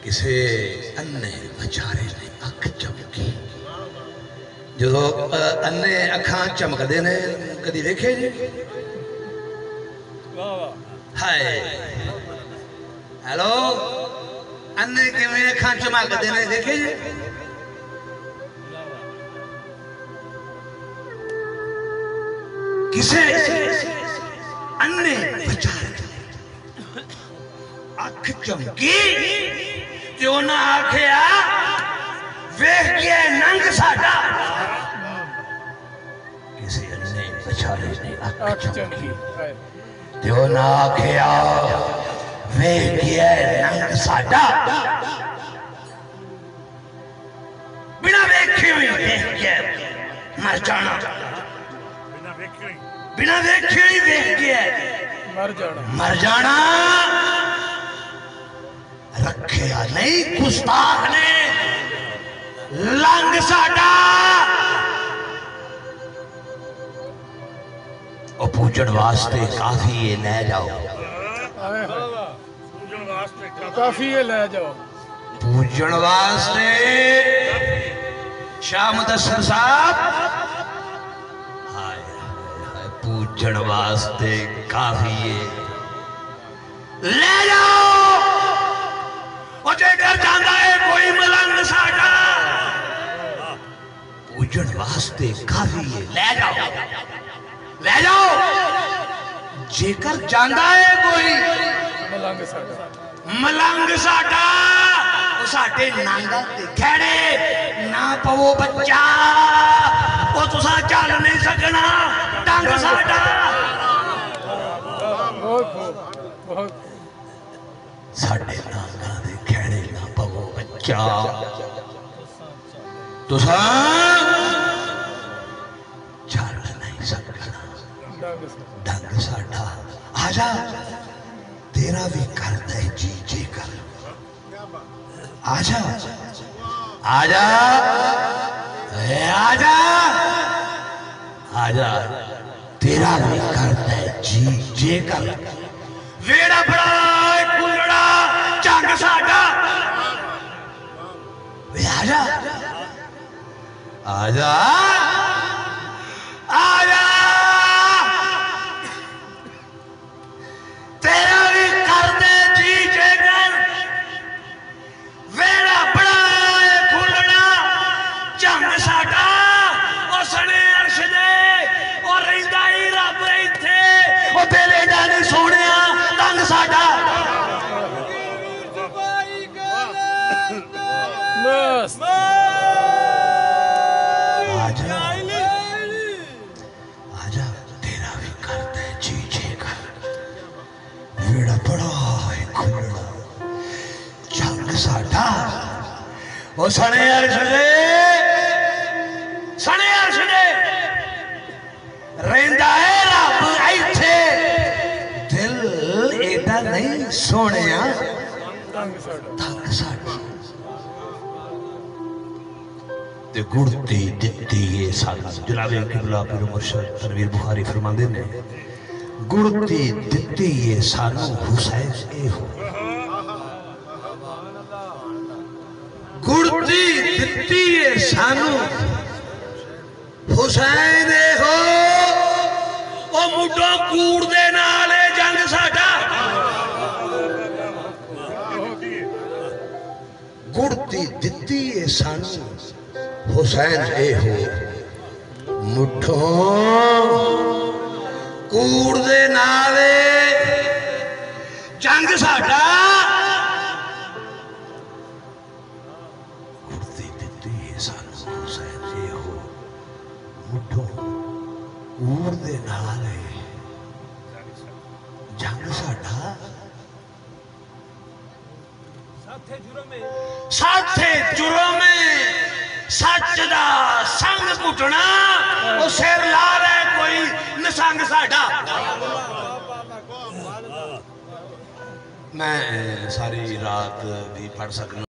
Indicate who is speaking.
Speaker 1: किसे अन्ने बेचारे ने अख चमकी। जो अन्ने अखा चमकते ने कदी देखे जी? हाय हेलो, अन्ने किवें अखा चमकते ने देखे जी? किसे अन्ने बेचारे अख चमकी जो ना आखिया वेख के नंग साडा। किसी अन्ने बेचारे ने अख चमकी जो ना आखिया वेख के नंग साडा। बिना वेखे हुई वेख के मर जाना, बिना वेखे हुई वेख के मर जाना। रखिया नहीं गुस्ताख ने लंग साडा। और पूजन वास्ते काफी ये ले जाओ,
Speaker 2: काफी ये ले जाओ
Speaker 1: पूजन वास्ते। शाह मुदस्सिर साहब हाय हाय, पूजन वास्ते काफी ये ले जाओ। जेकर जांदा है कोई मलंग साडा, पूजन वास्ते काफी है ले जाओ, ले जाओ। जेकर जांदा है कोई मलंग साडा, साडे नांगा ते खैड़े ना पवो बच्चा, वो तुसा चल नहीं सकना डंग साडा। साडे नांगा दे खैड़े ना पवो बच्चा, तुसा चल नहीं सकना डंग साडा। आजा तेरा भी करता है जी जी कर, आजा आजा आजा आजा, तेरा भी करता है जी जी कर। वेड़ा बड़ा कुलड़ा चंग साडा, आजा आजा आजा, तेरा भी कर दे जी जेकर। वेड़ा बड़ा कुलड़ा चंग साडा, और सने अर्श दे और रहिंदा ही रब इत्थे, और तेरे डाने सोने तंग साडा। आजा आजा, तेरा भी करता है जी जेकर। वेड़ा बड़ा है खुलड़ा चंग साडा, ओ सने अर्श दे, सने अर्श दे रहिंदा है रब इत्थे, दिल एदा नहीं सोनिया तंग साडा। गुड़ती दित्ती ये सानू जनाबे किबला पीर मुर्शिद तनवीर बुखारी फरमांदे ने, गुड़ती दित्ती ये सानू हुसैन ए हो। गुड़ती दित्ती ये सानू हुसैन ए हो, ओ मुड्डो कूड़ दे नाल जंग साडा। गुड़ती दित्ती ये सानू हुसैन ए हो, मुठो कूड़ दे नाले जंग साडा। गुड़ती दित्ती है सानू हुसैन ए हो, मुठो कूड़ दे नाले जंग साडा। साथे जुर्म सच दा संग घुटना, वो सिर ला रहा कोई नसंग साडा। मैं सारी रात भी पढ़ सकना।